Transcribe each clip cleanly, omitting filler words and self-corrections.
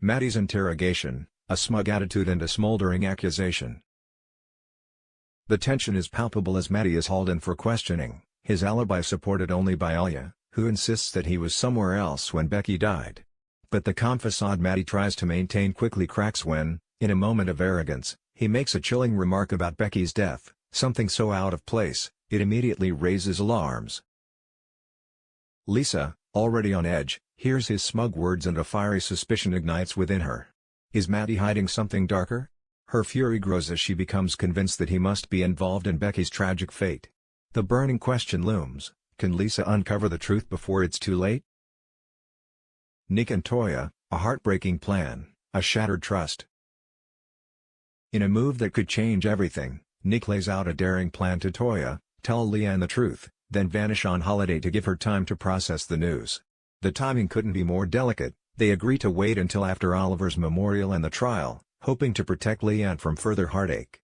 Maddie's interrogation, a smug attitude and a smoldering accusation. The tension is palpable as Maddie is hauled in for questioning, his alibi supported only by Alia, who insists that he was somewhere else when Becky died. But the calm facade Maddie tries to maintain quickly cracks when, in a moment of arrogance, he makes a chilling remark about Becky's death, something so out of place, it immediately raises alarms. Lisa, already on edge, hears his smug words and a fiery suspicion ignites within her. Is Maddie hiding something darker? Her fury grows as she becomes convinced that he must be involved in Becky's tragic fate. The burning question looms, can Lisa uncover the truth before it's too late? Nick and Toya, a heartbreaking plan, a shattered trust. In a move that could change everything, Nick lays out a daring plan to Toya, tell Leanne the truth, then vanish on holiday to give her time to process the news. The timing couldn't be more delicate, they agree to wait until after Oliver's memorial and the trial, hoping to protect Leanne from further heartache.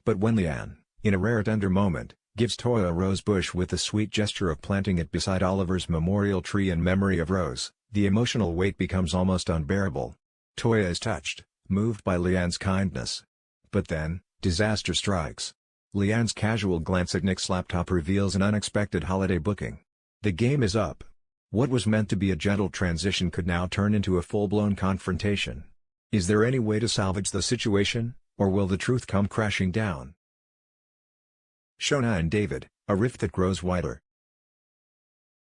But when Leanne, in a rare tender moment, gives Toya a rose bush with the sweet gesture of planting it beside Oliver's memorial tree in memory of Rose, the emotional weight becomes almost unbearable. Toya is touched, moved by Leanne's kindness. But then, disaster strikes. Leanne's casual glance at Nick's laptop reveals an unexpected holiday booking. The game is up. What was meant to be a gentle transition could now turn into a full-blown confrontation. Is there any way to salvage the situation, or will the truth come crashing down? Shona and David, a rift that grows wider.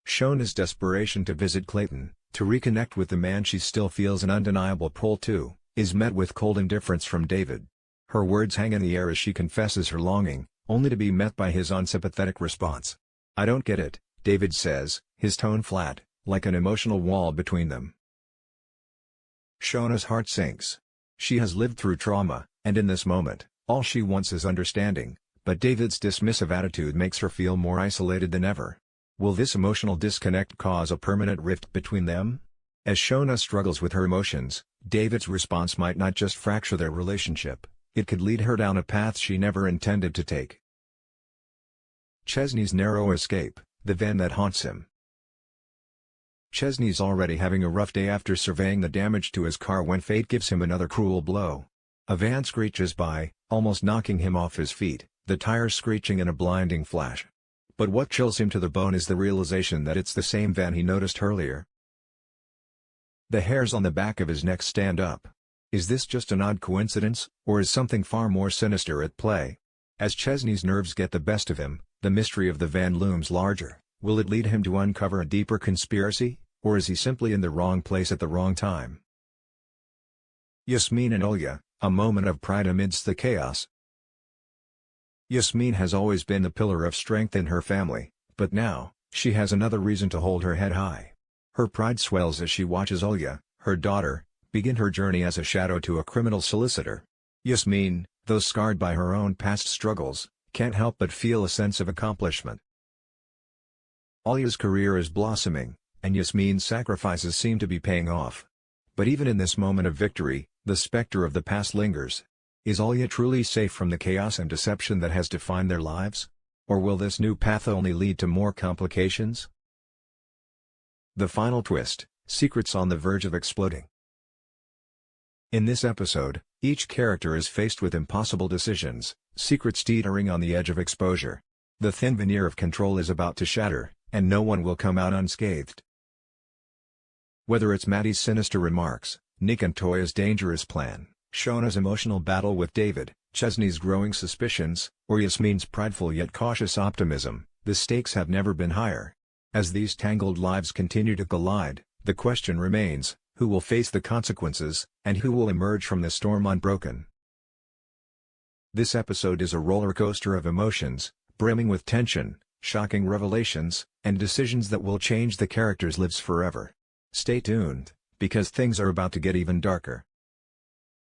Shona's desperation to visit Clayton, to reconnect with the man she still feels an undeniable pull to, is met with cold indifference from David. Her words hang in the air as she confesses her longing, only to be met by his unsympathetic response. "I don't get it," David says, his tone flat, like an emotional wall between them. Shona's heart sinks. She has lived through trauma, and in this moment, all she wants is understanding, but David's dismissive attitude makes her feel more isolated than ever. Will this emotional disconnect cause a permanent rift between them? As Shona struggles with her emotions, David's response might not just fracture their relationship, it could lead her down a path she never intended to take. Chesney's narrow escape, the van that haunts him. Chesney's already having a rough day after surveying the damage to his car when fate gives him another cruel blow. A van screeches by, almost knocking him off his feet, the tires screeching in a blinding flash. But what chills him to the bone is the realization that it's the same van he noticed earlier. The hairs on the back of his neck stand up. Is this just an odd coincidence, or is something far more sinister at play? As Chesney's nerves get the best of him, the mystery of the van looms larger. Will it lead him to uncover a deeper conspiracy, or is he simply in the wrong place at the wrong time? Yasmin and Olya, a moment of pride amidst the chaos. Yasmin has always been the pillar of strength in her family, but now, she has another reason to hold her head high. Her pride swells as she watches Olya, her daughter, begin her journey as a shadow to a criminal solicitor. Yasmin, though scarred by her own past struggles, can't help but feel a sense of accomplishment. Olya's career is blossoming, and Yasmin's sacrifices seem to be paying off. But even in this moment of victory, the specter of the past lingers. Is Olya truly safe from the chaos and deception that has defined their lives? Or will this new path only lead to more complications? The final twist, secrets on the verge of exploding. In this episode, each character is faced with impossible decisions, secrets teetering on the edge of exposure. The thin veneer of control is about to shatter, and no one will come out unscathed. Whether it's Maddie's sinister remarks, Nick and Toya's dangerous plan, Shona's emotional battle with David, Chesney's growing suspicions, or Yasmin's prideful yet cautious optimism, the stakes have never been higher. As these tangled lives continue to collide, the question remains, who will face the consequences, and who will emerge from the storm unbroken? This episode is a roller coaster of emotions, brimming with tension, shocking revelations, and decisions that will change the characters' lives forever. Stay tuned, because things are about to get even darker.